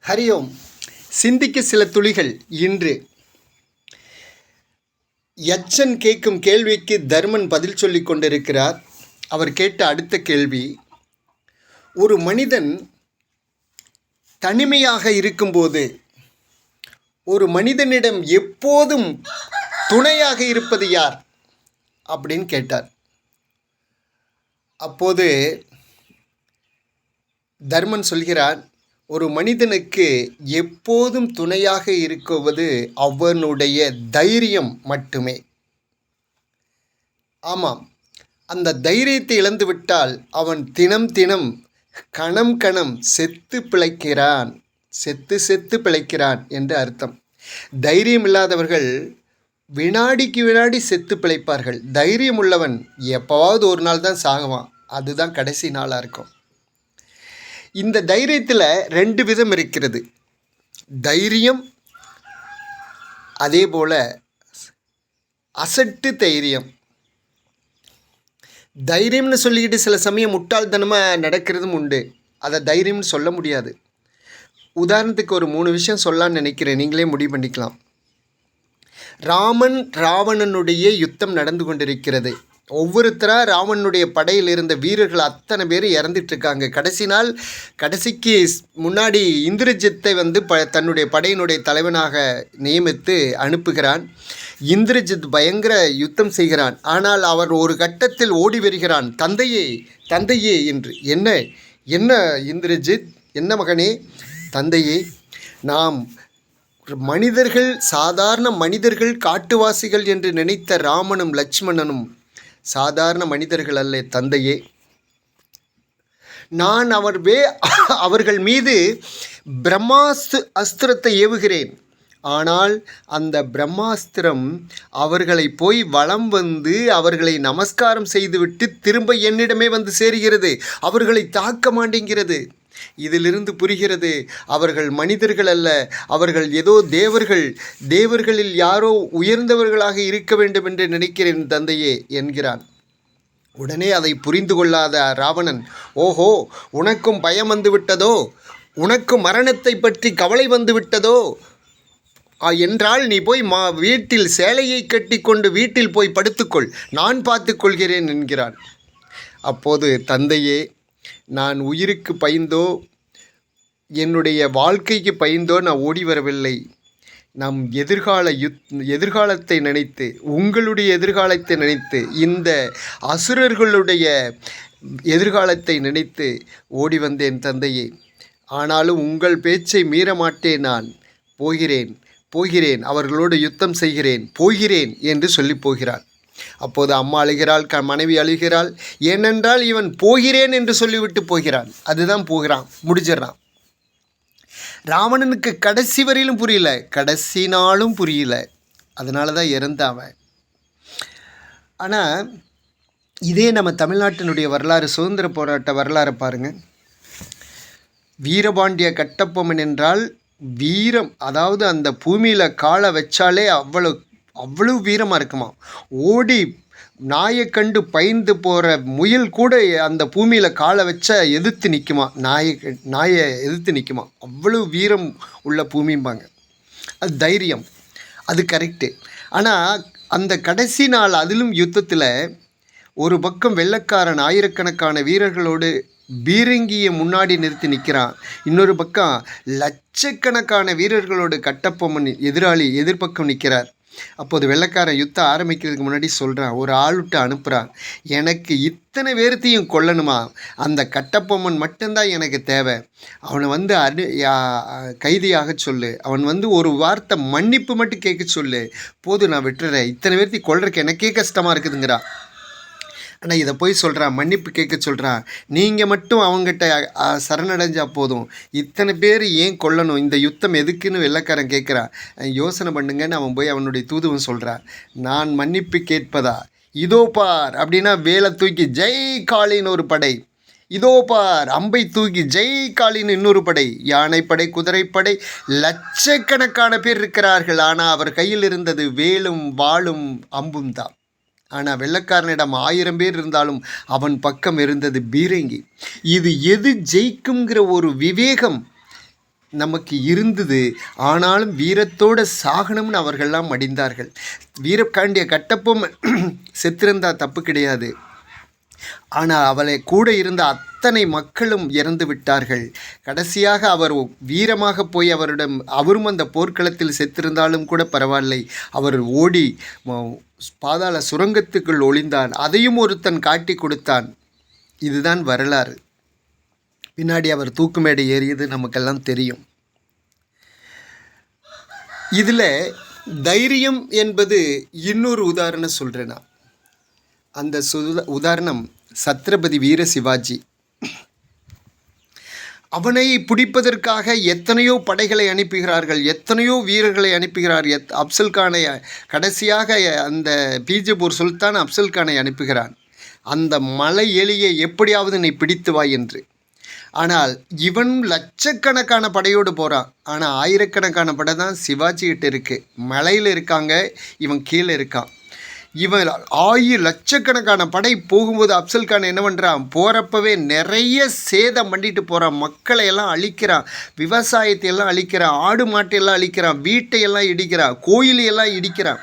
ஹரி ஓம். சிந்திக்க சில துளிகள். இன்று யட்சன் கேட்கும் கேள்விக்கு தர்மன் பதில் சொல்லிக் கொண்டிருக்கிறார். அவர் கேட்ட அடுத்த கேள்வி, ஒரு மனிதன் தனிமையாக இருக்கும்போது ஒரு மனிதனிடம் எப்போதும் துணையாக இருப்பது யார் அப்படின்னு கேட்டார். அப்போது தர்மன் சொல்கிறார், ஒரு மனிதனுக்கு எப்போதும் துணையாக இருக்குவது அவனுடைய தைரியம் மட்டுமே. ஆமாம், அந்த தைரியத்தை இழந்துவிட்டால் அவன் தினம் தினம் கணம் கணம் செத்து பிழைக்கிறான், செத்து பிழைக்கிறான் என்று அர்த்தம். தைரியம் இல்லாதவர்கள் வினாடிக்கு வினாடி செத்து பிழைப்பார்கள். தைரியம் உள்ளவன் எப்போவாவது ஒரு நாள் தான் சாகுவான், அதுதான் கடைசி நாளாக இருக்கும். இந்த தைரியத்தில் 2 விதம் இருக்கிறது. தைரியம், அதே போல் அசட்டு தைரியம். தைரியம்னு சொல்லிக்கிட்டு சில சமயம் முட்டாள்தனமாக நடக்கிறதும் உண்டு. அதை தைரியம்னு சொல்ல முடியாது. உதாரணத்துக்கு ஒரு 3 விஷயம் சொல்லலான்னு நினைக்கிறேன், நீங்களே முடிவு பண்ணிக்கலாம். ராவணனுடைய யுத்தம் நடந்து கொண்டிருக்கிறது. ஒவ்வொருத்தராக ராவணனுடைய படையில் இருந்த வீரர்கள் அத்தனை பேர் இறந்துட்டுருக்காங்க. கடைசிக்கு முன்னாடி இந்திரஜித்தை தன்னுடைய படையினுடைய தலைவனாக நியமித்து அனுப்புகிறான். இந்திரஜித் பயங்கர யுத்தம் செய்கிறான். ஆனால் அவர் ஒரு கட்டத்தில் ஓடி வருகிறான், தந்தையே தந்தையே என்று. என்ன இந்திரஜித், என்ன மகனே? தந்தையே, நாம் மனிதர்கள், சாதாரண மனிதர்கள், காட்டுவாசிகள் என்று நினைத்த ராமனும் லட்சுமணனும் சாதாரண மனிதர்கள் அல்ல தந்தையே. நான் அவர்கள் மீது அஸ்திரத்தை ஏவுகிறேன். ஆனால் அந்த பிரம்மாஸ்திரம் அவர்களை போய் வலம் வந்து அவர்களை நமஸ்காரம் செய்துவிட்டு திரும்ப என்னிடமே வந்து சேருகிறது. அவர்களை தாக்க மாட்டேங்கிறது. இதிலிருந்து புரிகிறது, அவர்கள் மனிதர்கள் அல்ல, அவர்கள் ஏதோ தேவர்களில் யாரோ உயர்ந்தவர்களாக இருக்க வேண்டும் என்று நினைக்கிறேன் தந்தையே என்கிறான். உடனே அதை புரிந்து கொள்ளாத ராவணன், ஓஹோ, உனக்கும் பயம் வந்து விட்டதோ, உனக்கும் மரணத்தை பற்றி கவலை வந்து விட்டதோ என்றால் நீ போய் வீட்டில் சேலையை கட்டி கொண்டு வீட்டில் போய் படுத்துக்கொள், நான் பார்த்து கொள்கிறேன் என்கிறான். அப்போது தந்தையே, நான் உயிருக்கு பயந்தோ என்னுடைய வாழ்க்கைக்கு பயந்தோ நான் ஓடி வரவில்லை. நம் எதிர்காலத்தை நினைத்து, உங்களுடைய எதிர்காலத்தை நினைத்து, இந்த அசுரர்களுடைய எதிர்காலத்தை நினைத்து ஓடி வந்தேன் தந்தையே. ஆனாலும் உங்கள் பேச்சை மீற மாட்டேன். நான் போகிறேன், அவர்களோடு யுத்தம் செய்கிறேன், போகிறேன் என்று சொல்லி போகிறார். அப்போது அம்மா அழுகிறாள், மனைவி அழுகிறாள். ஏனென்றால் இவன் போகிறேன் என்று சொல்லிவிட்டு போகிறான். அதுதான் போகிறான், முடிச்சிடறான். ராவணனுக்கு கடைசி வரையிலும் புரியல, கடைசி நாளும் புரியல. அதனால தான் இறந்தாவன். ஆனால் இதே நம்ம தமிழ்நாட்டினுடைய வரலாறு, சுதந்திர போராட்ட வரலாறு பாருங்கள். வீரபாண்டிய கட்டபொம்மன் என்றால் வீரம், அதாவது அந்த பூமியில் காலை வச்சாலே அவ்வளவு வீரமாக இருக்குமா. ஓடி நாயை கண்டு பயந்து போகிற முயல் கூட அந்த பூமியில் காலை வச்சா எதிர்த்து நிற்குமா, நாயை எதிர்த்து நிற்குமா. அவ்வளவு வீரம் உள்ள பூமிம்பாங்க. அது தைரியம், அது கரெக்டு. ஆனால் அந்த கடைசி நாள், அதிலும் யுத்தத்தில் ஒரு பக்கம் வெள்ளைக்காரன் ஆயிரக்கணக்கான வீரர்களோடு பீரங்கியை முன்னாடி நிறுத்தி நிற்கிறான். இன்னொரு பக்கம் லட்சக்கணக்கான வீரர்களோடு கட்டபொம்மன் எதிர்பக்கம் நிற்கிறார். அப்போது வெள்ளைக்காரன் யுத்தம் ஆரம்பிக்கிறதுக்கு முன்னாடி சொல்கிறான், ஒரு ஆளுட்டு அனுப்புகிறான், எனக்கு இத்தனை பேர்த்தையும் கொல்லணுமா, அந்த கட்டபொம்மன் மட்டும்தான் எனக்கு தேவை, அவனை கைதியாக சொல்லு, அவன் ஒரு வார்த்தை மன்னிப்பு மட்டும் கேட்க சொல்லு, போதும் நான் விட்டுறேன், இத்தனை பேர்த்தையும் கொல்றதுக்கு எனக்கே கஷ்டமாக இருக்குதுங்கிறான். ஆனால் இதை போய் சொல்கிறான், மன்னிப்பு கேட்க சொல்கிறான். நீங்கள் மட்டும் அவங்ககிட்ட சரணடைஞ்சால் போதும், இத்தனை பேர் ஏன் கொல்லணும், இந்த யுத்தம் எதுக்குன்னு வெள்ளைக்காரன் கேட்குறான். யோசனை பண்ணுங்கன்னு அவன் போய் அவனுடைய தூதுவன் சொல்கிறான். நான் மன்னிப்பு கேட்பதா, இதோ பார் அப்படின்னா வேலை தூக்கி ஜெய் காளின்னு ஒரு படை, இதோ பார் அம்பை தூக்கி ஜெய் காளின்னு இன்னொரு படை, யானைப்படை, குதிரைப்படை, லட்சக்கணக்கான பேர் இருக்கிறார்கள். ஆனால் அவர் கையில் இருந்தது வேலும் வாளும் அம்பும் தான். ஆனால் வெள்ளைக்காரனிடம் 1000 பேர் இருந்தாலும் அவன் பக்கம் இருந்தது பீரங்கி. இது எது ஜெயிக்குங்கிற ஒரு விவேகம் நமக்கு இருந்தது. ஆனாலும் வீரத்தோடு சாகணும்னு அவர்கள்லாம் மடிந்தார்கள். வீரபாண்டிய கட்டபொம்மன் செத்திருந்தா தப்பு கிடையாது. ஆனால் அவளை கூட இருந்த அத்தனை மக்களும் இறந்து விட்டார்கள். கடைசியாக அவர் வீரமாக போய் அவரும் அந்த போர்க்களத்தில் செத்திருந்தாலும் கூட பரவாயில்லை. அவர் ஓடி பாதாள சுரங்கத்துக்குள் ஒளிந்தான். அதையும் ஒருத்தன் காட்டி கொடுத்தான். இதுதான் வரலாறு. பின்னாடி அவர் தூக்கு மேடை ஏறியது நமக்கெல்லாம் தெரியும். இதில் தைரியம் என்பது இன்னொரு உதாரணம் சொல்கிறேன் நான். அந்த உதாரணம் சத்ரபதி வீர சிவாஜி. அவனை பிடிப்பதற்காக எத்தனையோ படைகளை அனுப்புகிறார்கள், எத்தனையோ வீரர்களை அனுப்புகிறார். அப்சல்கானை கடைசியாக அந்த பீஜப்பூர் சுல்தான் அப்சல்கானை அனுப்புகிறான். அந்த மலை எலியை எப்படியாவது நீ பிடித்து வா என்று. ஆனால் இவன் லட்சக்கணக்கான படையோடு போகிறான். ஆனால் ஆயிரக்கணக்கான படை தான் சிவாஜி கிட்ட இருக்குது. மலையில் இருக்காங்க, இவன் கீழே இருக்கான். இவன் லட்சக்கணக்கான படை போகும்போது அப்சல்கான் என்ன பண்ணுறான், போகிறப்பவே நிறைய சேதம் பண்ணிட்டு போகிறான். மக்களை எல்லாம் அழிக்கிறான், விவசாயத்தை எல்லாம் அழிக்கிறான், ஆடு மாட்டையெல்லாம் அழிக்கிறான், வீட்டையெல்லாம் இடிக்கிறான், கோயிலையெல்லாம் இடிக்கிறான்.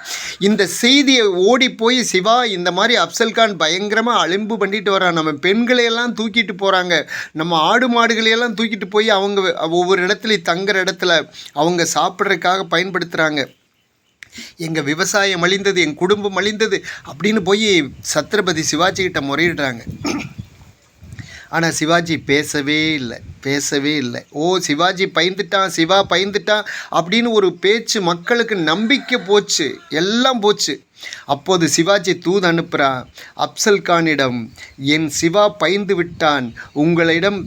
இந்த செய்தியை ஓடி போய் சிவா இந்த மாதிரி அப்சல்கான் பயங்கரமாக அலிம்பு பண்ணிட்டு வரான், நம்ம பெண்களையெல்லாம் தூக்கிட்டு போகிறாங்க, நம்ம ஆடு மாடுகளையெல்லாம் தூக்கிட்டு போய் அவங்க ஒவ்வொரு இடத்துலையும் தங்குற இடத்துல அவங்க சாப்பிட்றதுக்காக பயன்படுத்துகிறாங்க, எங்கள் விவசாயம் அழிந்தது, என் குடும்பம் அழிந்தது அப்படின்னு போய் சத்ரபதி சிவாஜி கிட்ட முறையிடுறாங்க. ஆனால் சிவாஜி பேசவே இல்லை. சிவாஜி பயந்துட்டான், சிவா பயந்துட்டான் அப்படின்னு ஒரு பேச்சு, மக்களுக்கு நம்பிக்கை போச்சு, எல்லாம் போச்சு. அப்போது சிவாஜி தூது அனுப்புகிறான் அப்சல்கானிடம், என் சிவா பயந்து விட்டான், உங்களிடம்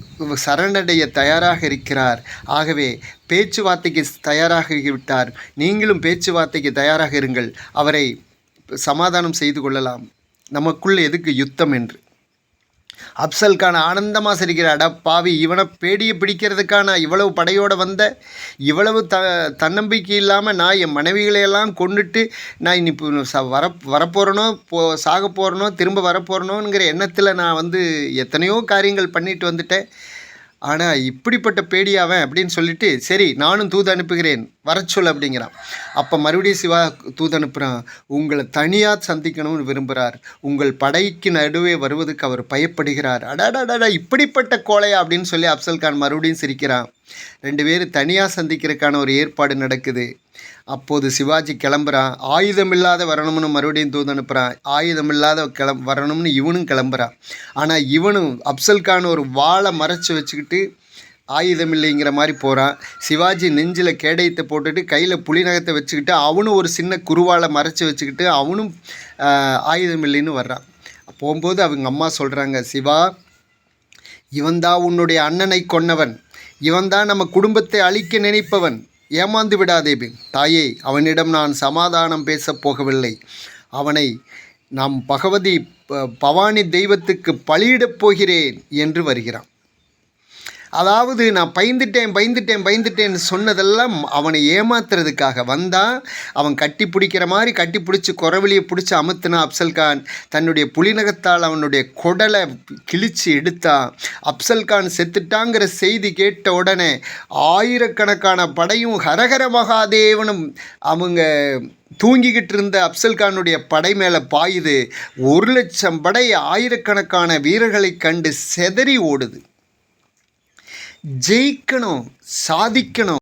சரணடைய தயாராக இருக்கிறார், ஆகவே பேச்சுவார்த்தைக்கு தயாராகிவிட்டார், நீங்களும் பேச்சுவார்த்தைக்கு தயாராக இருங்கள், அவரை சமாதானம் செய்து கொள்ளலாம், நமக்குள் எதுக்கு யுத்தம் என்று. அப்சல்கான் ஆனந்தமாக சிரிக்கிறார். அட பாவி, இவனை பேடியை பிடிக்கிறதுக்கான இவ்வளவு படையோடு வந்த, இவ்வளவு தன்னம்பிக்கை இல்லாமல் நான் என் மனைவிகளையெல்லாம் கொண்டுட்டு நான் இனி வரப்போகிறனோ சாக போகிறனோ திரும்ப வரப்போகிறனோங்கிற எண்ணத்தில் நான் எத்தனையோ காரியங்கள் பண்ணிட்டு வந்துட்டேன். ஆனால் இப்படிப்பட்ட பேடியாவன் அப்படின்னு சொல்லிட்டு, சரி நானும் தூது அனுப்புகிறேன், வரச்சொல் அப்படிங்கிறான். அப்போ மறுபடியும் சிவா தூது அனுப்புகிறான், உங்களை தனியாக சந்திக்கணும்னு விரும்புகிறார், உங்கள் படைக்கு நடுவே வருவதுக்கு அவர் பயப்படுகிறார். அடாடாடா, இப்படிப்பட்ட கோழையா அப்படின்னு சொல்லி அப்சல்கான் மறுபடியும் சிரிக்கிறான். 2 பேரும் தனியாக சந்திக்கிறதுக்கான ஒரு ஏற்பாடு நடக்குது. அப்போது சிவாஜி கிளம்புறான். ஆயுதமில்லாத வரணும்னு மறுபடியும் தூது அனுப்புகிறான். ஆயுதமில்லாத வரணும்னு இவனும் கிளம்புறான். ஆனால் இவனும் அப்சல்கான் ஒரு வாளை மறைச்சி வச்சுக்கிட்டு ஆயுதம் இல்லைங்கிற மாதிரி போகிறான். சிவாஜி நெஞ்சில் கேடயத்தை போட்டுட்டு கையில் புலிநகத்தை வச்சுக்கிட்டு அவனும் ஒரு சின்ன குருவாளை மறைச்சி வச்சுக்கிட்டு அவனும் ஆயுதம் இல்லைன்னு வர்றான். போகும்போது அவங்க அம்மா சொல்கிறாங்க, சிவா, இவன்தான் உன்னுடைய அண்ணனை கொன்னவன், இவன்தான் நம்ம குடும்பத்தை அழிக்க நினைப்பவன், ஏமாந்து விடாதே தாயே, அவனிடம் நான் சமாதானம் பேசப் போகவில்லை, அவனை நாம் பவானி தெய்வத்துக்கு பலியிடப் போகிறேன் என்று வருகிறான். அதாவது நான் பயந்துட்டேன்னு சொன்னதெல்லாம் அவனை ஏமாத்துறதுக்காக வந்தான். அவன் கட்டி பிடிக்கிற மாதிரி கட்டி பிடிச்சி குறவழியை பிடிச்சி அமுத்தினான். அப்சல்கான் தன்னுடைய புலிநகத்தால் அவனுடைய குடலை கிழிச்சு எடுத்தான். அப்சல்கான் செத்துட்டாங்கிற செய்தி கேட்ட உடனே ஆயிரக்கணக்கான படையும் ஹரஹர மகாதேவனும் அவங்க தூங்கிக்கிட்டு இருந்த அப்சல்கானுடைய படை மேலே பாயுது. 1,00,000 படை ஆயிரக்கணக்கான வீரர்களை கண்டு செதறி ஓடுது. ஜெயிக்கணும், சாதிக்கணும்.